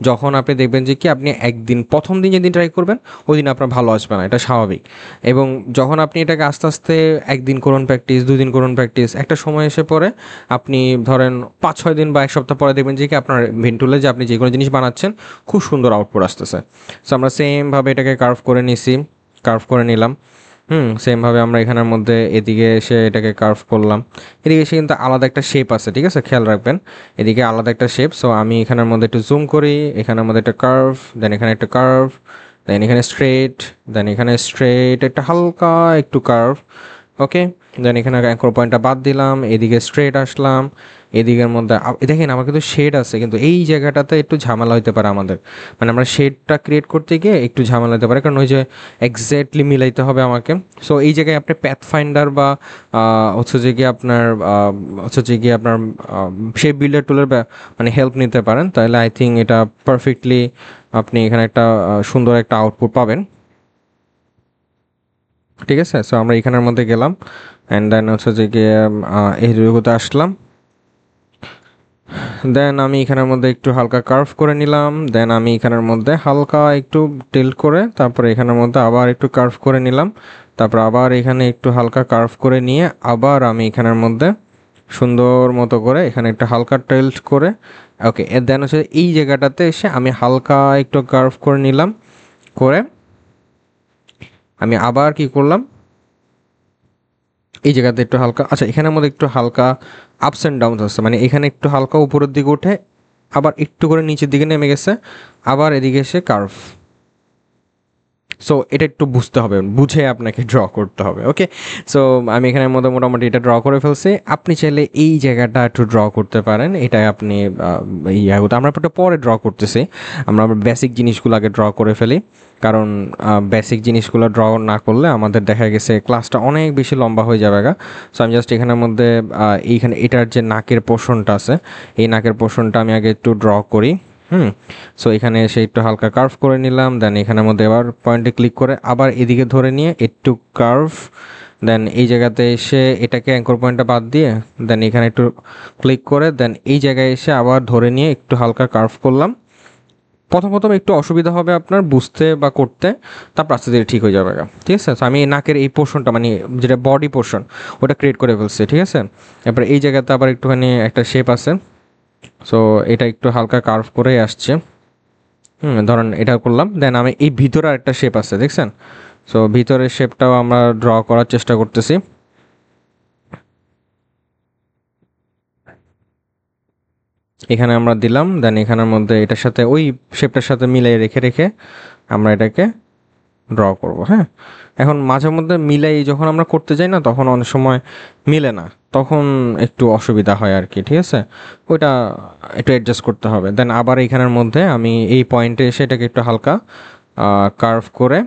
যখন আপনি দেখবেন যে কি আপনি একদিন প্রথম দিন যেদিন ট্রাই করবেন ওই দিন আপনার ভালো আসবে না, এটা স্বাভাবিক। এবং যখন আপনি এটাকে আস্তে আস্তে একদিন করুন প্র্যাকটিস, দুদিন করুন প্র্যাকটিস, একটা সময় এসে পরে আপনি ধরেন 5-6 দিন বা এক সপ্তাহ পরে দেখবেন যে কি আপনার পেন টুলে যে আপনি যে কোনো জিনিস বানাচ্ছেন খুব সুন্দর আউটপুট আসতেছে। সো আমরা সেমভাবে এটাকে কার্ভ করে নিছি, কার্ভ করে নিলাম। সেমভাবে আমরা এখানের মধ্যে এদিকে এসে এটাকে কার্ভ করলাম। এদিকে এসে কিন্তু আলাদা একটা শেপ আছে, ঠিক আছে? খেয়াল রাখবেন এদিকে আলাদা একটা শেপ। সো আমি এখানের মধ্যে একটু জুম করি, এখানের মধ্যে একটা কার্ভ, দেন এখানে একটা কার্ভ, দেন এখানে স্ট্রেট, দেন এখানে স্ট্রেট, একটা হালকা একটু কার্ভ, ওকে, দেন এখানে অ্যাঙ্কর পয়েন্টটা বাদ দিলাম, এদিকে স্ট্রেট আসলাম, এদিকের মধ্যে দেখেন আমার কিন্তু শেড আছে, কিন্তু এই জায়গাটাতে একটু ঝামেলা হতে পারে আমাদের, মানে আমরা শেডটা ক্রিয়েট করতে গিয়ে একটু ঝামেলা হতে পারে, কারণ ওই যে এক্স্যাক্টলি মিলাইতে হবে আমাকে। সো এই জায়গায় আপনি প্যাথ ফাইন্ডার বা হচ্ছে যে গিয়ে আপনার হচ্ছে যে গিয়ে আপনার শেপ বিল্ডার টুলের মানে হেল্প নিতে পারেন, তাহলে আই থিঙ্ক এটা পারফেক্টলি আপনি এখানে একটা সুন্দর একটা আউটপুট পাবেন। ঠিক আছে, সো আমরা এখানের মধ্যে গেলাম, অ্যান্ড দেন হচ্ছে যে গিয়ে এই জায়গাতে আসলাম, দেন আমি এখানের মধ্যে একটু হালকা কার্ভ করে নিলাম, দেন আমি এখানের মধ্যে হালকা একটু টিল্ট করে তারপরে এখানের মধ্যে আবার একটু কার্ভ করে নিলাম, তারপর আবার এখানে একটু হালকা কার্ভ করে নিয়ে আবার আমি এখানের মধ্যে সুন্দর মতো করে এখানে একটু হালকা টিল্ট করে, ওকে, দেন হচ্ছে এই জায়গাটাতে এসে আমি হালকা একটু কার্ভ করে নিলাম, করে আমি আবার কি করলাম, এই জায়গাতে একটু হালকা, আচ্ছা এখানের মধ্যে একটু হালকা আপস অ্যান্ড ডাউনস আছে, মানে এখানে একটু হালকা উপরের দিকে উঠে আবার একটু করে নিচের দিকে নেমে গেছে, আবার এদিকে এসে কার্ভ। সো এটা একটু বুঝতে হবে, বুঝে আপনাকে ড্র করতে হবে। ওকে, সো আমি এখানের মধ্যে মোটামুটি এটা ড্র করে ফেলছি, আপনি চাইলে এই জায়গাটা একটু ড্র করতে পারেন, এটা আপনি আমরা একটু পরে ড্র করতেছি, আমরা বেসিক জিনিসগুলো আগে ড্র করে ফেলি, কারণ বেসিক জিনিসগুলো ড্র না করলে আমাদের দেখা গেছে ক্লাসটা অনেক বেশি লম্বা হয়ে যাবে গা। সো আমি জাস্ট এখানের মধ্যে এইখানে এটার যে নাকের পোর্শনটা আছে, এই নাকের পোর্শনটা আমি আগে একটু ড্র করি। সো এখানে এসে একটু হালকা কার্ভ করে নিলাম, দেন এখানের মধ্যে আবার পয়েন্টে ক্লিক করে আবার এদিকে ধরে নিয়ে একটু কার্ভ, দেন এই জায়গাতে এসে এটাকে অ্যাঙ্কর পয়েন্টটা বাদ দিয়ে দেন এখানে একটু ক্লিক করে দেন এই জায়গায় এসে আবার ধরে নিয়ে একটু হালকা কার্ভ করলাম। প্রথম প্রথম একটু অসুবিধা হবে আপনার বুঝতে বা করতে, তারপর আস্তে ধীরে ঠিক হয়ে যাবে, ঠিক আছে। তো আমি এই নাকের এই পোর্শনটা মানে যেটা বডি পোর্শন ওটা ক্রিয়েট করে ফেলছি, ঠিক আছে। এরপর এই জায়গাতে আবার একটুখানি একটা শেপ আছে, সো এটা একটু হালকা কার্ভ করে আসছে, ধরেন এটা করলাম, দেন আমি এই ভিতরে একটা শেপ আছে দেখছেন, সো ভিতরের শেপটাও আমরা ড্র করার চেষ্টা করতেছি। এখানে আমরা দিলাম, দেন এখানের মধ্যে এটার সাথে ওই শেপটার সাথে মিলাই রেখে রেখে আমরা এটাকে ড্র করব। হ্যাঁ, এখন মাঝে মধ্যে মিলাই যখন আমরা করতে যাই না তখন অনেক সময় মিলে না, তখন একটু অসুবিধা হয় আর কি, ঠিক আছে, ওইটা একটু অ্যাডজাস্ট করতে হবে। দেন আবার এইখানের মধ্যে আমি এই পয়েন্টে এসে এটাকে একটু হালকা কার্ভ করে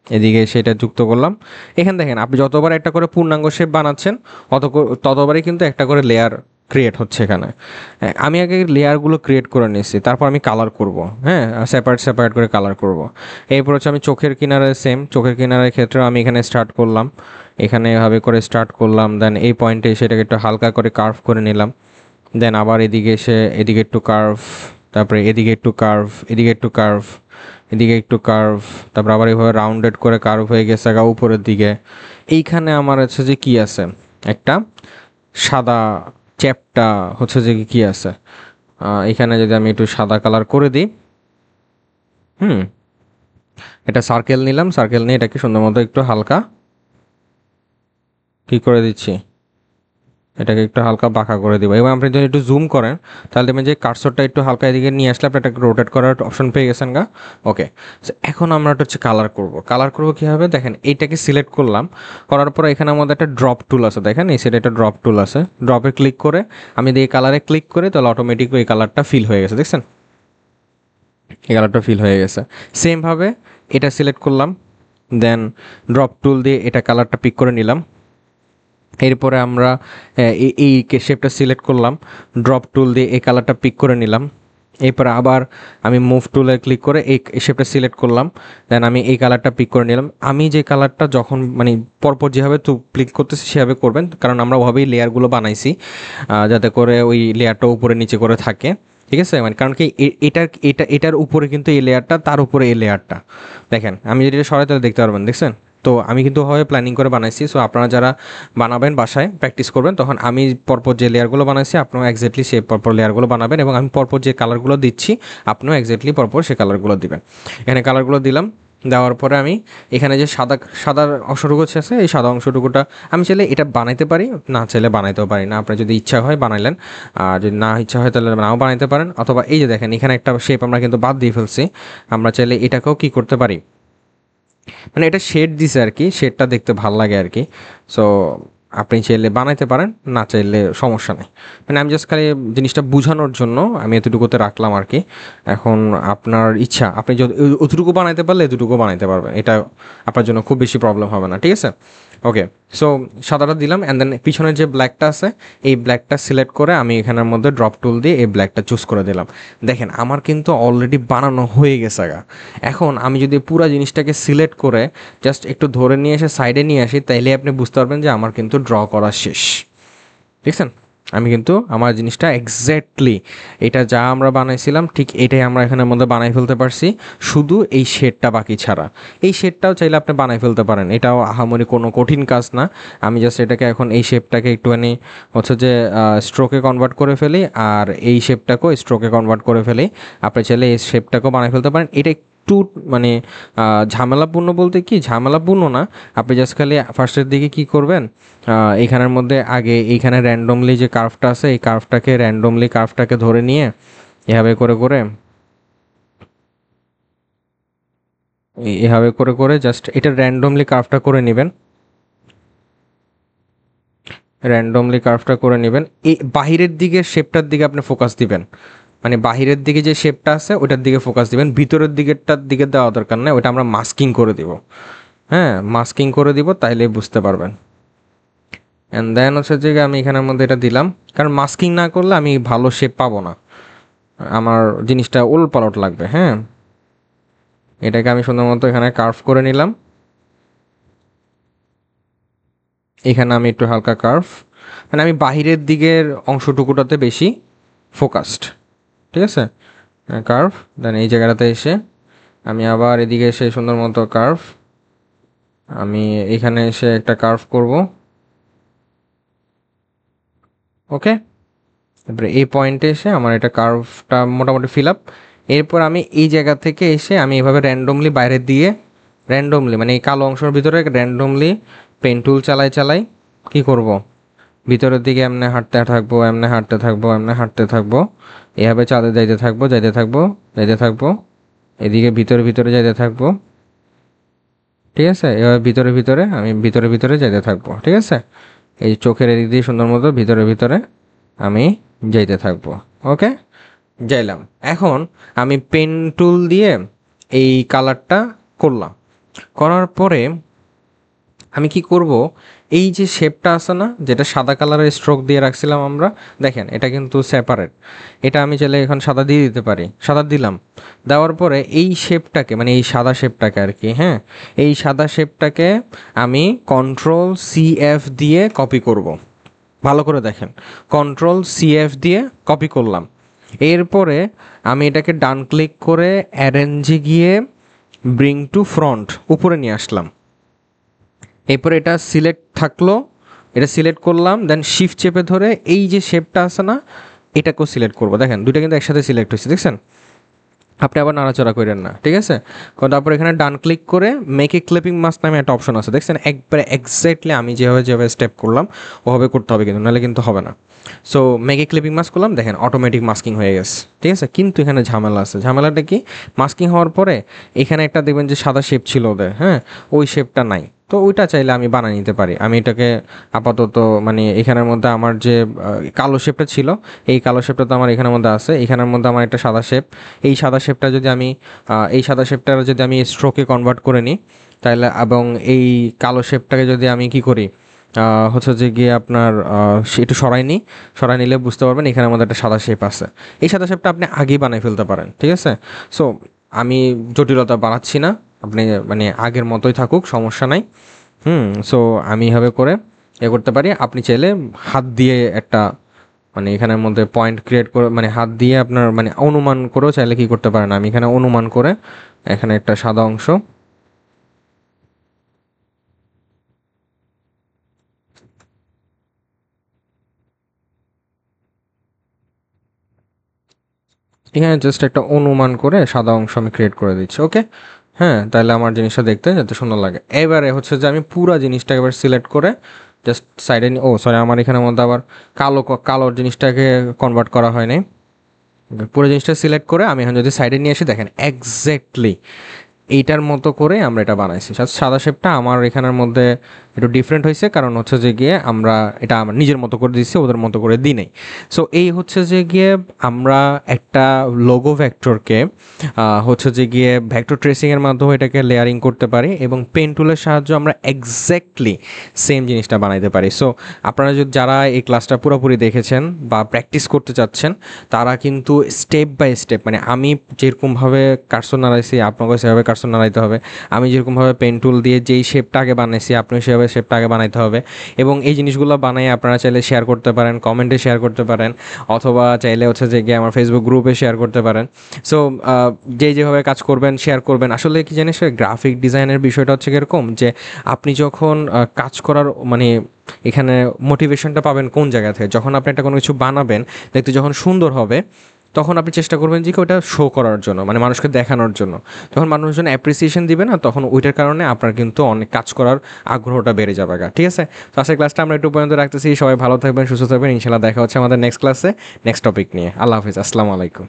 এদিকে সেটা যুক্ত করলাম। এখানে দেখেন আপনি যতবার একটা করে পূর্ণাঙ্গ শেপ বানাচ্ছেন ততবারই কিন্তু একটা করে লেয়ার ক্রিয়েট হচ্ছে এখানে। আমি আগে লেয়ারগুলো ক্রিয়েট করে নিচ্ছি, তারপর আমি কালার করব, হ্যাঁ, সেপারেট সেপারেট করে কালার করব। এরপর হচ্ছে আমি চোখের কিনারে সেম, চোখের কিনারের ক্ষেত্রে আমি এখানে স্টার্ট করলাম, এখানে এভাবে করে স্টার্ট করলাম, দেন এই পয়েন্টে সেটাকে একটু হালকা করে কার্ভ করে নিলাম, দেন আবার এদিকে এসে এদিকে একটু কার্ভ, তারপরে এদিকে একটু কার্ভ, এদিকে একটু কার্ভ, এদিকে একটু কার্ভ, তারপর আবার এইভাবে রাউন্ডেড করে কার্ভ হয়ে গেছে গা উপরের দিকে। এইখানে আমার হচ্ছে যে কি আছে, একটা সাদা চ্যাপটা হচ্ছে যে কি আছে, এখানে যদি আমি একটু সাদা কালার করে দিই, হুম, এটা সার্কেল নিলাম, সার্কেল নিয়ে এটাকে সুন্দর মতো একটু হালকা কি করে দিচ্ছি, এটাকে একটু হালকা বাঁকা করে দিব। এবং আপনি যদি একটু জুম করেন তাহলে দেখবেন যে কার্সরটা একটু হালকা এদিকে নিয়ে আসলে আপনি এটাকে রোটেট করার অপশন পেয়ে গেছেন গা। ওকে, এখন আমরা একটা হচ্ছে কালার করব। কালার করব কীভাবে দেখেন, এইটাকে সিলেক্ট করলাম, করার পর এখানে আমাদের একটা ড্রপ টুল আছে, দেখেন এই সাইডে একটা ড্রপ টুল আছে, ড্রপে ক্লিক করে আমি এই কালারে ক্লিক করে তাহলে অটোমেটিক ওই কালারটা ফিল হয়ে গেছে, দেখছেন এই কালারটা ফিল হয়ে গেছে। সেমভাবে এটা সিলেক্ট করলাম, দেন ড্রপ টুল দিয়ে এটা কালারটা পিক করে নিলাম। এরপরে আমরা এই শেপটা সিলেক্ট করলাম, ড্রপ টুল দিয়ে এই কালারটা পিক করে নিলাম। এরপরে আবার আমি মুভ টুলে ক্লিক করে এই শেপটা সিলেক্ট করলাম, দেন আমি এই কালারটা পিক করে নিলাম। আমি যে কালারটা যখন মানে পরপর যেভাবে তো ক্লিক করতেছি সেভাবে করবেন, কারণ আমরা ওভাবেই লেয়ারগুলো বানাইছি যাতে করে ওই লেয়ারটা উপরে নিচে করে থাকে, ঠিক আছে। মানে কারণ কি এটার উপরে কিন্তু এই লেয়ারটা, তার উপরে এই লেয়ারটা, দেখেন আমি যদি এটা সরাই তাহলে দেখতে পারবেন, দেখছেন তো আমি কিন্তু হয় প্ল্যানিং করে বানাইছি। সো আপনারা যারা বানাবেন বাসায় প্র্যাকটিস করবেন, তখন আমি পরপর যে লেয়ারগুলো বানাইছি আপনারা এক্স্যাক্টলি সেই পরপর লেয়ারগুলো বানাবেন, এবং আমি পরপর যে কালারগুলো দিচ্ছি আপনিও এক্স্যাক্টলি পরপর সেই কালারগুলো দিবেন। এখানে কালারগুলো দিলাম, দেওয়ার পরে আমি এখানে যে সাদা সাদা অংশটুকু আছে এই সাদা অংশটুকুটা আমি চাইলে এটা বানাইতে পারি, না চাইলে বানাইতেও পারি না, আপনার যদি ইচ্ছা হয় বানাইলেন, আর যদি না ইচ্ছা হয় তাহলে নাও বানাইতে পারেন। অথবা এই যে দেখেন এখানে একটা শেপ আমরা কিন্তু বাদ দিয়ে ফেলছি, আমরা চাইলে এটাকেও কি করতে পারি, মানে এটা শেড দিছে আর কি, শেডটা দেখতে ভাল লাগে আর কি। সো আপনি চাইলে বানাইতে পারেন, না চাইলে সমস্যা নেই। মানে আমি জাস্ট খালি জিনিসটা বোঝানোর জন্য আমি এতটুকুতে রাখলাম আর কি। এখন আপনার ইচ্ছা, আপনি যদি অতটুকু বানাইতে পারলে এতটুকু বানাইতে পারবেন, এটা আপনার জন্য খুব বেশি প্রবলেম হবে না, ঠিক আছে? ওকে, সো সাদাটা দিলাম অ্যান্ড দেন পিছনের যে ব্ল্যাকটা আছে এই ব্ল্যাকটা সিলেক্ট করে আমি এখানের মধ্যে ড্রপ টুল দিয়ে এই ব্ল্যাকটা চুজ করে দিলাম। দেখেন আমার কিন্তু অলরেডি বানানো হয়ে গেছে গা। এখন আমি যদি পুরো জিনিসটাকে সিলেক্ট করে জাস্ট একটু ধরে নিয়ে এসে সাইডে নিয়ে আসি, তাইলে আপনি বুঝতে পারবেন যে আমার কিন্তু ড্র করা শেষ। দেখছেন, আমি কিন্তু আমার জিনিসটা এক্স্যাক্টলি এটা যা আমরা বানাইছিলাম ঠিক এটাই আমরা এখানের মধ্যে বানাই ফেলতে পারছি, শুধু এই শেডটা বাকি ছাড়া। এই শেডটাও চাইলে আপনি বানাই ফেলতে পারেন, এটাও আহামরি কোনো কঠিন কাজ না। আমি জাস্ট এটাকে এখন এই শেপটাকে একটুখানি হচ্ছে যে স্ট্রোকে কনভার্ট করে ফেলি, আর এই শেপটাকেও স্ট্রোকে কনভার্ট করে ফেলি। আপনি চাইলে এই শেপটাকেও বানাই ফেলতে পারেন। এটা একটু মানে ঝামেলাপূর্ণ বলতে কি ঝামেলাপূর্ণ না, আপনি জাস্ট খালি ফার্স্টের দিকে কি করবেন, এইখানের মধ্যে আগে এইখানে র্যান্ডমলি যে কার্ভটা আছে এই কার্ভটাকে ধরে নিয়ে এভাবে করে করে এভাবে করে করে জাস্ট এটা র্যান্ডমলি কার্ভটা করে নেবেন। র্যান্ডমলি কার্ভটা করে নেবেন, এই বাহিরের দিকে শেপটার দিকে আপনি ফোকাস দিবেন। মানে বাহিরের দিকে যে শেপটা আছে ওটার দিকে ফোকাস দিবেন, ভিতরের দিকেরটার দিকে দেওয়া দরকার নেই, ওটা আমরা মাস্কিং করে দিব। হ্যাঁ, মাস্কিং করে দিব, তাইলে বুঝতে পারবেন। অ্যান্ড দেন হচ্ছে যে আমি এখানের মধ্যে এটা দিলাম, কারণ মাস্কিং না করলে আমি ভালো শেপ পাবো না, আমার জিনিসটা ওলটপালট লাগবে। হ্যাঁ, এটাকে আমি সুন্দর মতো এখানে কার্ভ করে নিলাম, এখানে আমি একটু হালকা কার্ভ, মানে আমি বাহিরের দিকের অংশটুকুটাতে বেশি ফোকাসড, ঠিক আছে? কার্ভ, দেন এই জায়গাটাতে এসে আমি আবার এদিকে এসে সুন্দর মতো কার্ভ, আমি এখানে এসে একটা কার্ভ করব। ওকে, তারপরে এই পয়েন্টে এসে আমার এটা কার্ভটা মোটামুটি ফিল আপ। এরপর আমি এই জায়গা থেকে এসে আমি এভাবে র্যান্ডমলি বাইরের দিয়ে র্যান্ডমলি মানে এই কালো অংশের ভিতরে র্যান্ডমলি পেন টুল চালাই চালাই কি করব, ভিতরের দিকে এমনি হাঁটতে থাকবো, এমনি হাঁটতে থাকবো, এমনি হাঁটতে থাকবো, এভাবে চাঁদে যাইতে থাকবো, যাইতে থাকবো, যাইতে থাকবো, এদিকে ভিতরে ভিতরে যাইতে থাকবো, ঠিক আছে? এভাবে ভিতরে ভিতরে আমি ভিতরে ভিতরে যাইতে থাকবো, ঠিক আছে? এই চোখের এদিক দিয়ে সুন্দর মতো ভিতরে ভিতরে আমি যাইতে থাকবো। ওকে, যাইলাম। এখন আমি পেন টুল দিয়ে এই কালারটা করলাম, করার পরে আমি কি করব, এই যে শেপটা আছে না যেটা সাদা কালারের স্ট্রোক দিয়ে রাখছিলাম আমরা, দেখেন এটা কিন্তু সেপারেট। এটা আমি চাইলে এখন সাদা দিয়ে দিতে পারি, সাদা দিলাম। দেওয়ার পরে এই শেপটাকে মানে এই সাদা শেপটাকে আর কি, হ্যাঁ, এই সাদা শেপটাকে আমি কন্ট্রোল সিএফ দিয়ে কপি করব। ভালো করে দেখেন, কন্ট্রোল সিএফ দিয়ে কপি করলাম। এরপরে আমি এটাকে ডান ক্লিক করে অ্যারেঞ্জে গিয়ে ব্রিং টু ফ্রন্ট উপরে নিয়ে আসলাম। এরপরে এটা সিলেক্ট থাকলো, এটা সিলেক্ট করলাম, দেন শিফট চেপে ধরে এই যে শেপটা আছে না এটাকেও সিলেক্ট করবো। দেখেন দুইটা কিন্তু একসাথে সিলেক্ট হয়েছে, দেখছেন? আপনি আবার নাড়াচড়া করেন না, ঠিক আছে? তারপর এখানে ডান ক্লিক করে মেক এ ক্লিপিং মাস্ক নামে একটা অপশন আছে, দেখছেন? একবারে এক্স্যাক্টলি আমি যেভাবে যেভাবে স্টেপ করলাম ওভাবে করতে হবে কিন্তু, নাহলে কিন্তু হবে না। So make a clipping mask করলাম, দেখেন অটোমেটিক মাস্কিং হয়ে গেছে, ঠিক আছে? কিন্তু এখানে ঝামেলা আছে। ঝামেলাটা কি, মাস্কিং হওয়ার পরে এখানে একটা দেখবেন যে সাদা শেপ ছিল ওদের, হ্যাঁ, ওই শেপটা নাই। তো ওইটা চাইলে আমি বানিয়ে নিতে পারি। আমি এটাকে আপাতত মানে এখানের মধ্যে আমার যে কালো শেপটা ছিল এই কালো শেপটা তো আমার এখানের মধ্যে আছে, এখানের মধ্যে আমার একটা সাদা শেপ, এই সাদা শেপটা যদি আমি এই সাদা শেপটা যদি আমি স্ট্রোকে কনভার্ট করে নিই তাহলে, এবং এই কালো শেপটাকে যদি আমি কি করি হচ্ছে যে গিয়ে আপনার একটু সরাই নিই, সরাই নিলে বুঝতে পারবেন এখানের মধ্যে একটা সাদা শেপ আছে। এই সাদা শেপটা আপনি আগেই বানিয়ে ফেলতে পারেন, ঠিক আছে? সো আমি জটিলতা বাড়াচ্ছি না, আপনি মানে আগের মতোই থাকুক, সমস্যা নাই। সো আমি এভাবে করে করতে পারি। আপনি চাইলে হাত দিয়ে একটা মানে এখানের মধ্যে পয়েন্ট ক্রিয়েট করে মানে হাত দিয়ে আপনার মানে অনুমান করেও চাইলে কি করতে পারেন, আমি এখানে অনুমান করে এখানে একটা সাদা অংশ এখানে জাস্ট একটা অনুমান করে সাদা অংশ আমি ক্রিয়েট করে দিচ্ছি। ওকে, হ্যাঁ, তাহলে আমার জিনিসটা দেখতে যাতে সুন্দর লাগে। এবারে হচ্ছে যে আমি পুরো জিনিসটা এবার সিলেক্ট করে জাস্ট সাইডে ও সরি, আমার এখানের মধ্যে আবার কালো জিনিসটাকে কনভার্ট করা হয়নি। পুরো জিনিসটা সিলেক্ট করে আমি এখন যদি সাইডে নিয়ে আসি, দেখেন এক্স্যাক্টলি এইটার মতো করে আমরা এটা বানাইছি। সাদা শেপটা আমার এখানের মধ্যে একটু ডিফারেন্ট হয়েছে, কারণ হচ্ছে যে গিয়ে আমরা এটা আমার নিজের মতো করে দিচ্ছি, ওদের মতো করে দিই নাই। সো এই হচ্ছে যে গিয়ে আমরা একটা লোগো ভেক্টরকে হচ্ছে যে গিয়ে ভেক্টর ট্রেসিংয়ের মাধ্যমে এটাকে লেয়ারিং করতে পারি, এবং পেন টুলের সাহায্যে আমরা এক্স্যাক্টলি সেম জিনিসটা বানাইতে পারি। সো আপনারা যদি যারা এই ক্লাসটা পুরোপুরি দেখেছেন বা প্র্যাকটিস করতে চাচ্ছেন, তারা কিন্তু স্টেপ বাই স্টেপ, মানে আমি যেরকমভাবে কার্সর নাড়াইছি আপনাকে সেভাবে কার্সর নাড়াইতে হবে, আমি যেরকমভাবে পেন টুল দিয়ে যেই শেপটা আগে বানাইছি আপনি সেভাবে শেপটা আগে বানাইতে হবে। এবং এই জিনিসগুলো বানাই আপনারা চাইলে শেয়ার করতে পারেন, কমেন্টে শেয়ার করতে পারেন, অথবা চাইলে হচ্ছে যে গিয়ে আমার ফেসবুক গ্রুপে শেয়ার করতে পারেন। সো যেভাবে কাজ করবেন শেয়ার করবেন। আসলে কি জানিস, গ্রাফিক ডিজাইনের বিষয়টা হচ্ছে এরকম যে আপনি যখন কাজ করার মানে এখানে মোটিভেশনটা পাবেন কোন জায়গা থেকে, যখন আপনি একটা কোনো কিছু বানাবেন দেখতে যখন সুন্দর হবে, তখন আপনি চেষ্টা করবেন যে ওটা শো করার জন্য, মানে মানুষকে দেখানোর জন্য। যখন মানুষজন অ্যাপ্রিসিয়েশন দিবে না, তখন ওইটার কারণে আপনার কিন্তু অনেক কাজ করার আগ্রহটা বেড়ে যাবে। ঠিক আছে, তো আজকের ক্লাসটা আমরা একটু পর্যন্ত রাখতেছি। সবাই ভালো থাকবেন, সুস্থ থাকবেন, ইনশাল্লাহ দেখা হচ্ছে আমাদের নেক্সট ক্লাসে নেক্সট টপিক নিয়ে। আল্লাহ হাফিজ, আসসালামু আলাইকুম।